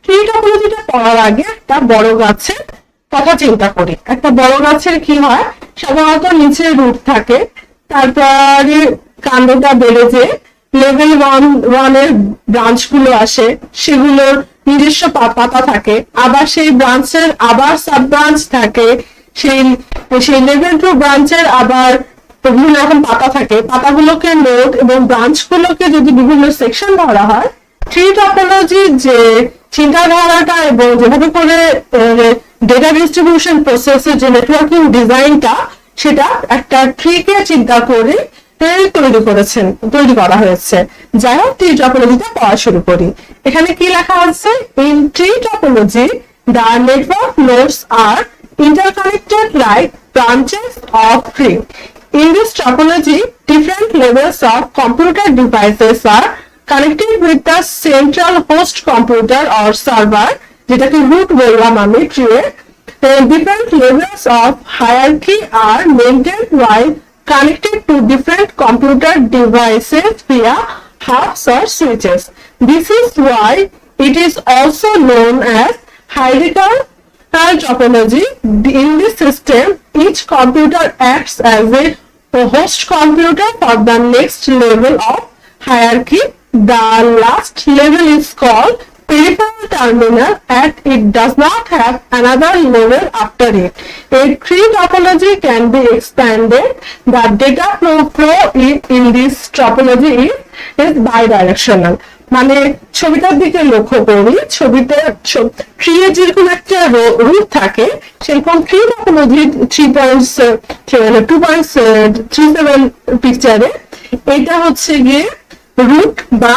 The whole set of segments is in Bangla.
ট্রি টপোলজিটা পড়ার আগে একটা বড় গাছের কথা চিন্তা করি। একটা বড় গাছের কি হয়, সাধারণত নিচে রুট থাকে, তারপরে কাণ্ডটা বেড়ে যে লেভেল ওয়ান এর ব্রাঞ্চ গুলো আসে, সেগুলোর নিজস্ব পাতা থাকে, আবার সেই ব্রাঞ্চের আবার সাব ব্রাঞ্চ থাকে, সেই সেই লেভেল 2 ব্রাঞ্চের আবার বিভিন্ন রকম পাতা থাকে। পাতাগুলোকে নোড এবং ব্রাঞ্চ গুলোকে যদি বিভিন্ন সেকশন ধরা হয়, ট্রি টপোলজির যে চিন্তাধারাটা এবং যেভাবে করে ডেটা ডিস্ট্রিবিউশন প্রসেসের যে নেটওয়ার্কিং ডিজাইনটা, সেটা একটা ট্রিকে চিন্তা করে তৈরি করা হয়েছে। যাই হোক, ট্রি টপোলজিটা পড়া শুরু করি। এখানে কি লেখা আছে? In tree topology the network nodes are interconnected like branches of tree. In this topology, different levels of computer devices are connected with the central host computer or server, যেটাকে root বললাম আমি ট্রি এর। Different levels of hierarchy are maintained while connected to different computer devices via hubs or switches. This is why it is also known as hierarchical topology. In this system, each computer acts as a host computer for the next level of hierarchy. The last level is called peripheral terminal and it does not have another level after it. A tree topology can be expanded. The data flow in this topology is bidirectional. মানে ছবিটার দিকে লক্ষ্য করি, ছবিতে ট্রি এর যেরকম একটা রুট থাকে, সেরকম ট্রি টপোলজি 2.37 পিকচারে এটা হচ্ছে গিয়ে রুট বা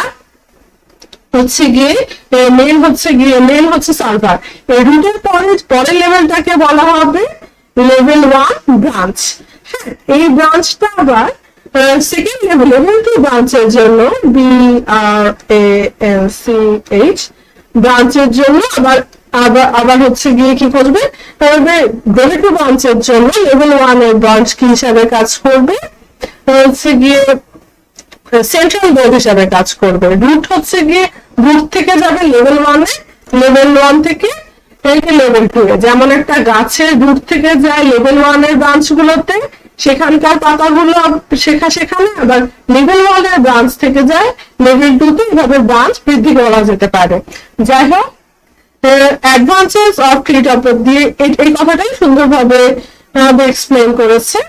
হচ্ছে গিয়ে মেন হচ্ছে সার্ভার। এই রুটের পরের লেভেলটাকে বলা হবে লেভেল 1 ব্রাঞ্চ। হ্যাঁ, এই ব্রাঞ্চটা আবার সেকেন্ড লেভেল 2 ব্রাঞ্চের জন্য BRANCH ব্রাঞ্চের জন্য আবার হচ্ছে গিয়ে কি করবে, তবে লেভেল 2 ব্রাঞ্চের জন্য লেভেল 1 এর ব্রাঞ্চ কি হিসাবে কাজ করবে, হচ্ছে গিয়ে সেন্ট্রাল নোড হিসাবে কাজ করবে। রুট হচ্ছে গিয়ে রুট থেকে যাবে লেভেল 1 এ, লেভেল 1 থেকে লেভেল 2 এ। যেমন একটা গাছের রুট থেকে যায় লেভেল 1 এর ব্রাঞ্চ গুলোতে, সেখানকার পাতাগুলো সেখানে, আবার লেভেল 1 এর ব্রাঞ্চ থেকে যায় লেভেল 2 তে, এভাবে ব্রাঞ্চ বৃদ্ধি করা যেতে পারে। যাই হোক, অ্যাডভান্সেস অফ ট্রি টপোলজি এই কথাটাই সুন্দরভাবে এক্সপ্লেন করেছে।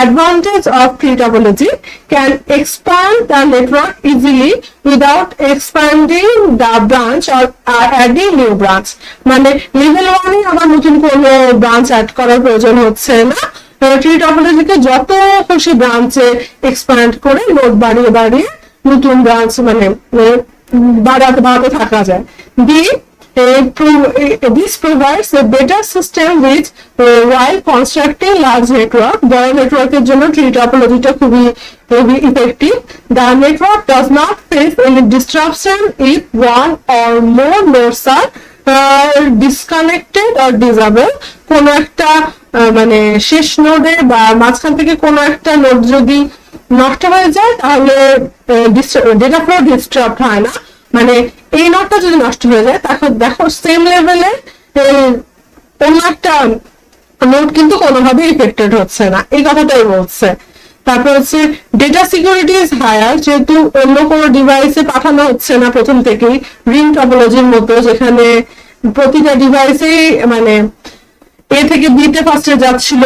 Advantage of tree topology can expand the network easily without expanding the branch or adding new branch. মানে লেভেল 1 এ আবার নতুন কোনো ব্রাঞ্চ অ্যাড করার প্রয়োজন হচ্ছে না। ট্রি টপোলজিকে যত খুশি ব্রাঞ্চে এক্সপ্যান্ড করে নোড বাড়িয়ে নতুন ব্রাঞ্চ মানে বাড়াতে থাকা যায়। This provides a better system with while constructing large network. বড় নেটওয়ার্কের জন্য ট্রি টপোলজিটা খুবই effective. The network does not face any disruption if one or more nodes are disconnected or disabled. কোন একটা মানে শেষ নোডে বা মাঝখান থেকে কোন একটা নোড যদি নষ্ট হয়ে যায়, তাহলে ডেটা ফ্লো ডিস্টার্ব হয় না। মানে এই নোডটা যদি নষ্ট হয়ে যায়, তখন দেখো সেম লেভেলে অন্য একটা নোড কিন্তু কোনোভাবে ইফেক্টেড হচ্ছে না, এই কথাটাই বলছে। তারপর হচ্ছে ডেটা সিকিউরিটি ইজ হায়ার, যেহেতু অন্য কোনো ডিভাইসে পাঠানো হচ্ছে না প্রথম থেকেই, রিং টপোলজির মতো, যেখানে প্রতিটা ডিভাইসেই মানে এ থেকে বি তে ফার্স্টে যাচ্ছিল,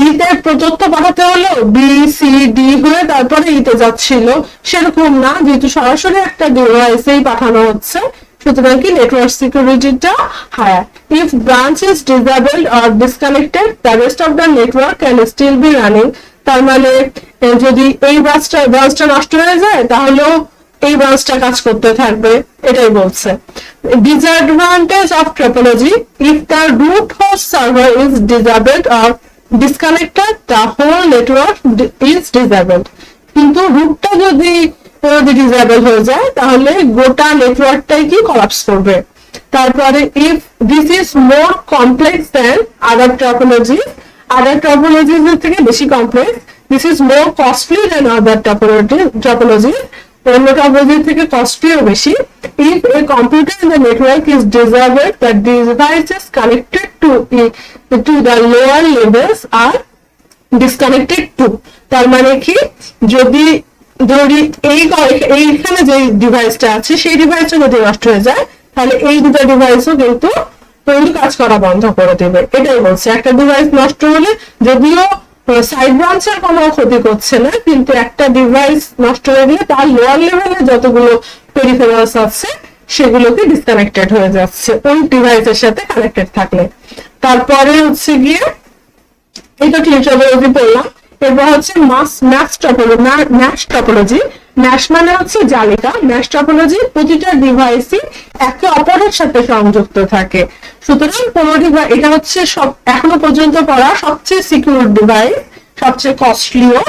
ই তে তথ্য পাঠাতে হলো বি সি ডি হয়ে তারপরে ই তে যাচ্ছিল, সেরকম না, যেহেতু সরাসরি একটা ডিভাইসেই পাঠানো হচ্ছে, সুতরাং কি নেটওয়ার্ক সিকিউরিটিটা higher. If branch is disabled or disconnected, the rest of the network can still be running. তার মানে যদি এই ব্রাঞ্চটা নষ্ট হয়ে যায়, তাহলেও এই ব্রাঞ্চটা কাজ করতে থাকবে, এটাই বলছে। Disadvantage of topology: if the root host server is disabled or disconnected, the whole network is disabled. কিন্তু রুটটা যদি ডিসেবল হয়ে যায়, তাহলে গোটা নেটওয়ার্কটাই কি কোলাপস করবে। তারপরে if this is more complex than other topologies থেকে বেশি complex, this is more costly than other topologies. অন্য টপোলজি থেকে কস্টলিও বেশি। If a computer in the network is disabled, the devices connected to the lower levels are disconnected too. তার মানে কি, যদি ধরি এইখানে যে ডিভাইসটা আছে সেই ডিভাইসটা যদি নষ্ট হয়ে যায়, তাহলে এই দুটো ডিভাইসও কিন্তু কাজ করা বন্ধ করে দেবে। এটাই বলছে, একটা ডিভাইস নষ্ট হলে যদিও সাইড ব্রাঞ্চের কোনো ক্ষতি করছে না, কিন্তু একটা ডিভাইস নষ্ট হয়ে গেলে তার লোয়ার লেভেলে যতগুলো পেরিফেরালস আছে সেগুলোকে ডিসকানেক্টেড হয়ে যাচ্ছে ওই ডিভাইসের সাথে কানেক্টেড থাকলে। তারপরে হচ্ছে গিয়ে এটা ক্লিক টপোলজি পড়লাম। এরপর হচ্ছে ম্যাশ টপোলজি। ম্যাশ মানে হচ্ছে জালিকা। ম্যাশ টপোলজি প্রতিটা ডিভাইসই একে অপরের সাথে সংযুক্ত থাকে। সুতরাং কোন ডিভাইস, এটা হচ্ছে সব এখনো পর্যন্ত পড়া সবচেয়ে সিকিউর ডিভাইস, সবচেয়ে কস্টলিও।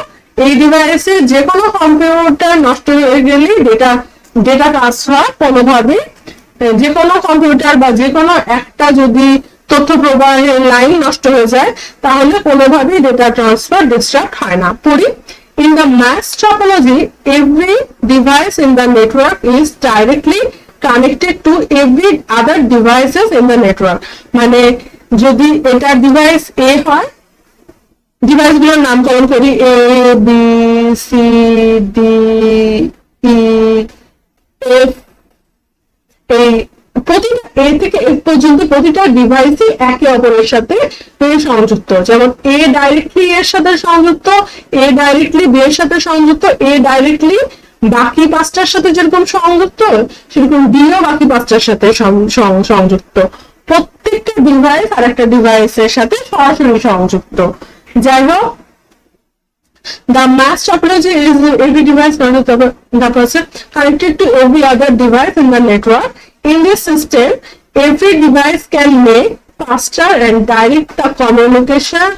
এই ডিভাইসে যে কোনো কম্পিউটার নষ্ট হয়ে গেলে ডেটা ট্রান্সফার কোনোভাবে, যে কোনো কম্পিউটার বা যে কোনো একটা যদি তথ্য প্রবাহের লাইন নষ্ট হয়ে যায় তাহলে কোনোভাবেই ডেটা ট্রান্সফার ডিস্টার্ব হয় না। পড়ি, in the mass topology every device in the network is directly connected to every other devices in the network. মানে যদি এটা ডিভাইস এ হয়, ডিভাইসগুলোর নামকরণ করি A B C D E F, এই প্রতিটা এ থেকে এফ পর্যন্ত প্রতিটা ডিভাইসই একে অপরের সাথে সংযুক্ত। যেমন এ ডাইরেক্টলি এর সাথে সংযুক্ত, এ ডাইরেক্টলি বি এর সাথে সংযুক্ত, এ ডাইরেক্টলি বাকি পাঁচটার সাথে যেরকম সংযুক্ত সেরকম বি ও বাকি পাঁচটার সাথে সংযুক্ত। প্রত্যেকটা ডিভাইস আর একটা ডিভাইসের সাথে সরাসরি সংযুক্ত। যাই হোক, the mass topology is every device connected to every other device in the network. In this system, every device can make faster and direct the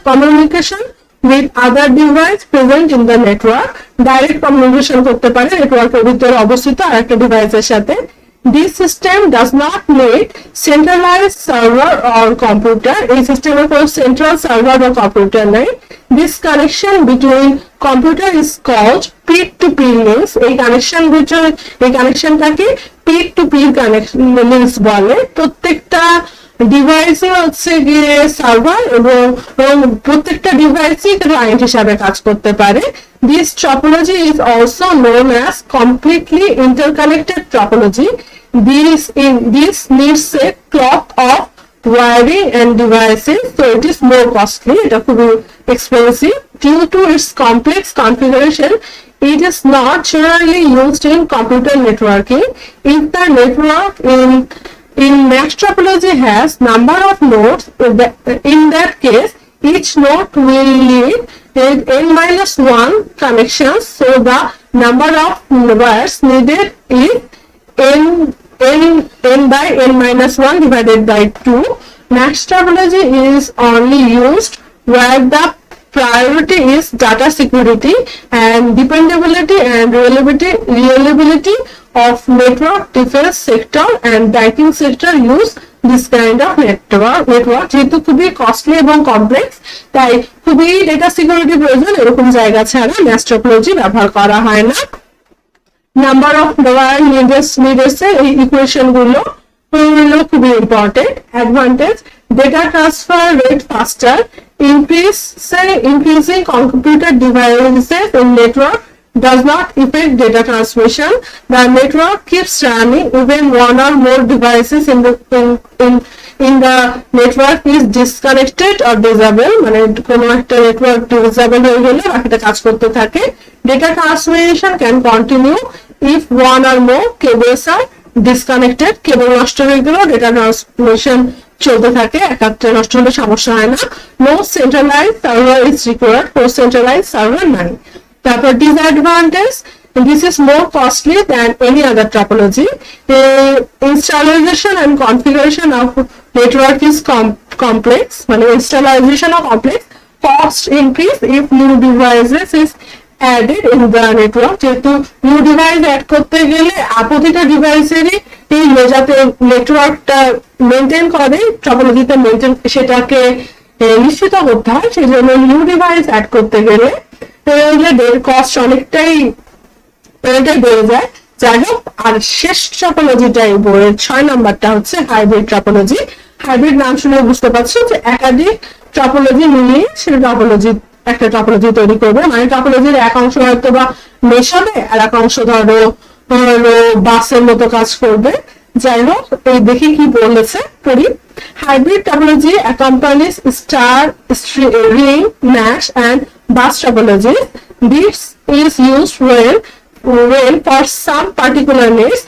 communication with other device present in the network. Direct communication করতে পারে নেটওয়ার্কের ভিতরে অবস্থিত আরেকটা ডিভাইসের সাথে। This system does not need centralized server or computer. এই সিস্টেমে কোনো সেন্ট্রাল সার্ভার বা কম্পিউটার নেই। This connection between computer is called peer-to-peer links. এই কানেকশনটাকে peer-to-peer links বলে। প্রত্যেকটা ডিভাইসে হচ্ছে গিয়ে সার্ভার এবং প্রত্যেকটা ডিভাইসই ক্লায়েন্ট হিসাবে কাজ করতে পারে। This topology is also known as completely interconnected topology. This needs a cloth of wiring and devices, so it is more costly. এটা খুবই expensive. Due to its complex configuration, it is not generally used in computer networking. If the network in mass topology has number of nodes, in that case each node will need n-1 connections, so the number of wires needed is n by n-1 divided by 2. Mass topology is only used where the priority is data security and dependability and reliability of network defense sector and banking sector use this kind of network. যেহেতু খুবই কস্টলি এবং কমপ্লেক্স, তাই খুবই ডেটা সিকিউরিটি প্রয়োজন, এরকম জায়গা ছাড়া ম্যাস টপোলজি ব্যবহার করা হয় না। নাম্বার অফ ওয়্যার নিডেস এই ইকুয়েশন গুলো খুবই important. Advantage, data transfer rate faster, increasing computer devices in network does not affect data transmission. The network keeps running even one or more devices in the network is disconnected or disabled. মানে কোনো একটা নেটওয়ার্ক ডিসেবল হয়ে গেলে বাকিটা কাজ করতে থাকে। Data transmission can continue if one or more cables are disconnected. কেবল নষ্ট হয়ে গেলেও ডেটা ট্রান্সমিশন চলতে থাকে, একাত্রে নষ্ট হলে সমস্যা হয় না। No centralized server is required, কোনো centralized server নাই। তারপর disadvantage, this is more costly than any other topology. The installation and configuration of network is complex, মানে installation of complex, cost increase if new devices is added in the network. যেহেতু নিউ ডিভাইস অ্যাড করতে গেলে প্রতিটা ডিভাইসেরই এই যাতে নেটওয়ার্কটা মেনটেন করে টপোলজিতে সেটাকে নিশ্চিত করতে হয়, সেই জন্য নিউ ডিভাইস অ্যাড করতে গেলে কস্ট অনেকটাই এটাই বেড়ে যায়। যাই হোক, আর শেষ টপোলজিটা এই বইয়ের 6 নাম্বারটা হচ্ছে হাইব্রিড টপোলজি। হাইব্রিড নাম শুনে বুঝতে পারছো যে একাধিক টপোলজি মিলিয়ে সেটা টপোলজি, একটা টপোলজি তৈরি করবে। মানে টপোলজির এক অংশ হয়তো বা মেশাবে, আর এক অংশ ধরো বাসের মতো কাজ করবে। যাই হোক, এই দেখি কি বলেছে পড়ি। Hybrid topology accompanies star, ring, Nash, and bus topology. This is used when for some particular needs,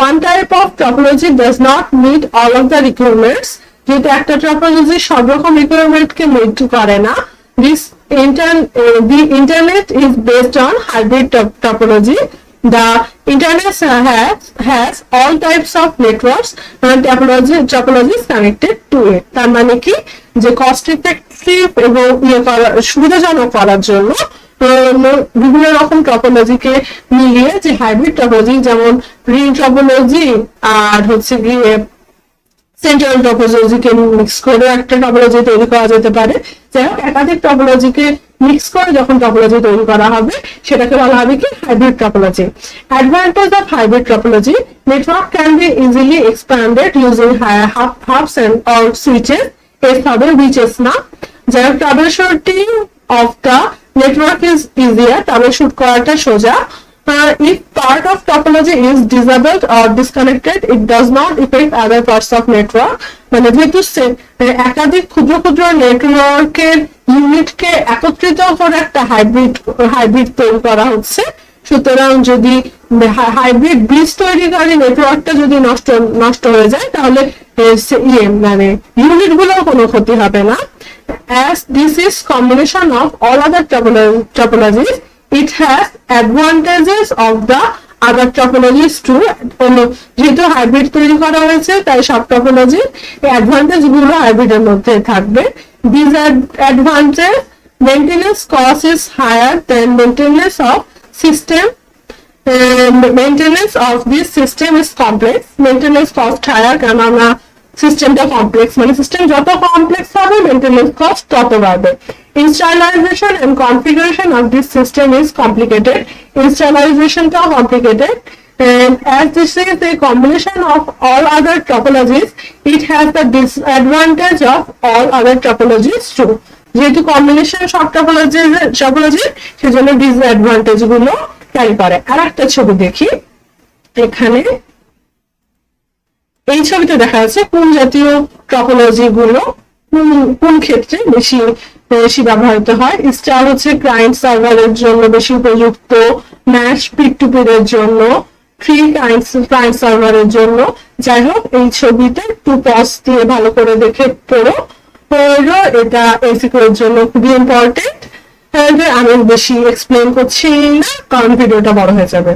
one type of topology does not meet all of the requirements. যেহেতু একটা টপোলজি সব রকম রিকোয়ারমেন্টকে মিট করে না, the internet is based on hybrid topology. The internet has all types of networks and topologies connected to it. তার মানে কি, যে কস্ট ইফেক্টিভ এবং সুবিধাজনক করার জন্য বিভিন্ন রকম টপোলজিকে মিলিয়ে যে হাইব্রিড টপোলজি, যেমন রিং টপোলজি আর হচ্ছে গিয়ে সেন্ট্রাল টপোলজিকে মিক্স করে একটা টপোলজি তৈরি করা যেতে পারে। যাই হোক, একাধিক টপোলজিকে মিক্স করে যখন টপোলজি তৈরি করা হবে সেটাকে বলা হবে কি hybrid topology. Advantage of hybrid topology: network can be easily expanded using hubs and or switches. এর হবে উইচেস না। যাই হোক, troubleshooting of the network is easier. Troubleshoot করাটা সোজা। If part of topology is disabled or disconnected, it does not affect other parts of network. মানে যেহেতু একাধিক ক্ষুদ্র ক্ষুদ্র নেটওয়ার্কের ইউনিটকে একত্রিত করে একটা হাইব্রিড তৈরি করা হচ্ছে, সুতরাং যদি হাইব্রিড ব্রিজ তৈরিকারী নেটওয়ার্কটা যদি নষ্ট হয়ে যায়, তাহলে মানে ইউনিট গুলোর কোনো ক্ষতি হবে না। As this is combination of all other topologies, it has advantages of the other topologies too. যেহেতু হাইব্রিড তৈরি করা হয়েছে, তাই সব টপোলজির অ্যাডভান্টেজ গুলো হাইব্রিডের মধ্যে থাকবে। Disadvantage: maintenance cost is higher than maintenance of system. Maintenance of this system is complex. Maintenance cost higher, কারণ আমরা সিস্টেমটা কমপ্লেক্স, মানে সিস্টেম যত কমপ্লেক্স হবে মেইনটেনেন্স কস্ট তত বাড়বে। Installation and configuration of this system is complicated. Installationটাও complicated, and as this is a combination of all other topologies, it has the disadvantage of all other topologies too. যেহেতু কম্বিনেশন সব টপোলজি, সেজন্য ডিসঅ্যাডভান্টেজ গুলো ক্যারি করে। আর একটা ছবি দেখি, এখানে এই ছবিতে দেখা যাচ্ছে কোন জাতীয় টপোলজি গুলো কোন ক্ষেত্রে বেশি ব্যবহৃত হয়। স্টার হচ্ছে ক্লায়েন্ট সার্ভারের জন্য বেশি উপযুক্ত, ম্যাশ পিক টু পিক এর জন্য, ট্রি ক্লায়েন্ট সার্ভারের জন্য। যাই হোক, এই ছবিতে একটু পজ দিয়ে ভালো করে দেখে পড়ো। এটা এসিকিউ এর জন্য খুবই ইম্পর্টেন্ট। আমি বেশি এক্সপ্লেন করছি না, কারণ ভিডিওটা বড় হয়ে যাবে।